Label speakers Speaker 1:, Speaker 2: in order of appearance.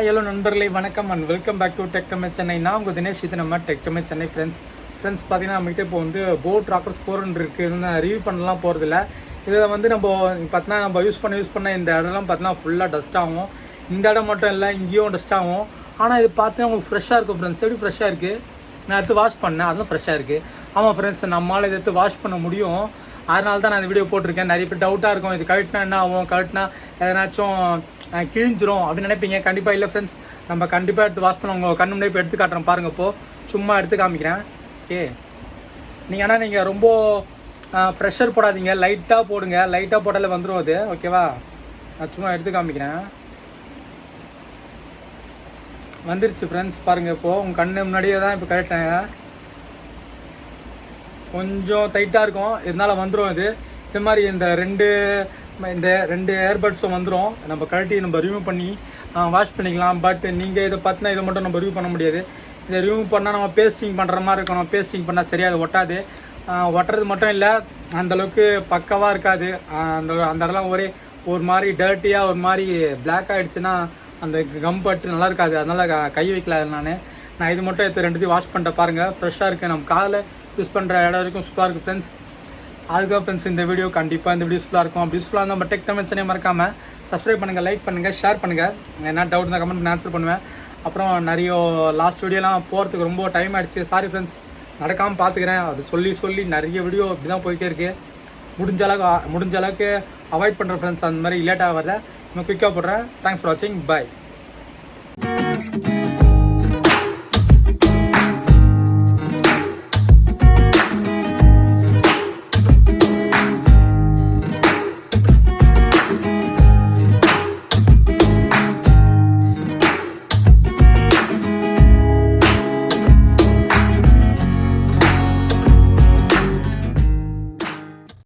Speaker 1: Hi hello நண்பர்களே, வணக்கம் and welcome back to tech Tamil Chennai. நான் உங்கள் தினேஷ். இது நம்ம டெக் தமிழ் சென்னை ஃப்ரெண்ட்ஸ் பார்த்தீங்கன்னா நம்மகிட்ட இப்போ வந்து போட் ராக்கர்ஸ் 400 இருக்குது. இது நான் ரிவ்யூ பண்ணலாம் போகிறதில்ல. இதில் வந்து நம்ம பார்த்தீங்கன்னா நம்ம யூஸ் பண்ண இந்த இடம்லாம் பார்த்தீங்கன்னா ஃபுல்லாக டஸ்ட் ஆகும். இந்த இடம் மட்டும் இல்லை, இங்கேயும் டஸ்ட் ஆகும். ஆனால் இது பார்த்தீங்கன்னா உங்களுக்கு ஃப்ரெஷ்ஷாக இருக்கும் ஃப்ரெண்ட்ஸ். எப்படி ஃப்ரெஷ்ஷாக இருக்குது? நான் எடுத்து வாஷ் பண்ணேன், அதுவும் ஃப்ரெஷ்ஷாக இருக்குது. ஆமாம் ஃப்ரெண்ட்ஸ், நம்மளால் இதை எடுத்து வாஷ் பண்ண முடியும். அதனால தான் நான் இந்த வீடியோ போட்டிருக்கேன். நிறைய பேர் டவுட்டாக இருக்கும், இது கழட்டினா என்ன ஆகும், கழட்டினா எதனாச்சும் கிழிஞ்சிரும் அப்படின்னு நினைப்பீங்க. கண்டிப்பாக இல்லை ஃப்ரெண்ட்ஸ், நம்ம கண்டிப்பாக எடுத்து வாஷ் பண்ண உங்கள் கண்ணு முன்னாடி இப்போ எடுத்து காட்டுறேன் பாருங்கள். இப்போது சும்மா எடுத்து காமிக்கிறேன். ஓகே, நீங்கள் ரொம்ப ப்ரெஷர் போடாதீங்க, லைட்டாக போடுங்க. லைட்டாக போட்டாலே வந்துடும் அது. ஓகேவா? நான் சும்மா எடுத்து காமிக்கிறேன். வந்துருச்சு ஃப்ரெண்ட்ஸ் பாருங்கள். இப்போது உங்கள் கண்ணு முன்னாடியே தான் இப்போ கழட்டேன். கொஞ்சம் டைட்டாக இருக்கும், இருந்தாலும் வந்துடும் இது. இது மாதிரி இந்த ரெண்டு ஏர்பட்ஸும் வந்துடும். நம்ம கழட்டி நம்ம ரிமூவ் பண்ணி வாஷ் பண்ணிக்கலாம். பட் நீங்கள் இதை பார்த்தினா இதை மட்டும் நம்ம ரிமூவ் பண்ண முடியாது. இதை ரிமூவ் பண்ணால் நம்ம பேஸ்டிங் பண்ணுற மாதிரி இருக்கணும். பேஸ்டிங் பண்ணால் சரியாக அது ஒட்டாது. ஒட்டுறது மட்டும் இல்லை, அந்தளவுக்கு பக்காவாக இருக்காது. அந்த இடம்லாம் ஒரு மாதிரி டர்ட்டியாக ஒரு மாதிரி பிளாக் ஆகிடுச்சுன்னா அந்த கம் பட்டு நல்லா இருக்காது. அதனால் கை வைக்கல. நான் இது மட்டும் எடுத்து ரெண்டுத்தையும் வாஷ் பண்ணிட்டு பாருங்கள். ஃப்ரெஷ்ஷாக இருக்குது. நம்ம காதில் யூஸ் பண்ணுற இடம் வரைக்கும் சூப்பராக இருக்குது ஃப்ரெண்ட்ஸ். அதுதான் ஃப்ரெண்ட்ஸ் இந்த வீடியோ. கண்டிப்பாக இந்த வீடியோ யூஸ்ஃபுல்லாக இருக்கும். அப்படி யூஸ்ஃபுல்லாக இருந்தால் நம்ம டெக் தமிழ் சேனலை மறக்காமல் சப்ஸ்கிரைப் பண்ணுங்கள், லைக் பண்ணுங்கள், ஷேர் பண்ணுங்கள். என்ன டவுட் இருந்தால் கமெண்ட் பண்ணி ஆன்சர் பண்ணுவேன். அப்புறம் நிறைய லாஸ்ட் வீடியோலாம் போகிறதுக்கு ரொம்ப டைம் ஆகிடுச்சு. சாரி ஃப்ரெண்ட்ஸ், நடக்காமல் பார்த்துக்கிறேன். அது சொல்லி நிறைய வீடியோ இப்படி தான் போயிட்டே இருக்குது. முடிஞ்ச அளவுக்கு அவாய்ட் பண்ணுறேன் ஃப்ரெண்ட்ஸ். அந்த மாதிரி லேட்டாக வரத இன்னும் குயிக்காக போடுறேன். தேங்க்ஸ் ஃபார் வாட்சிங். பை.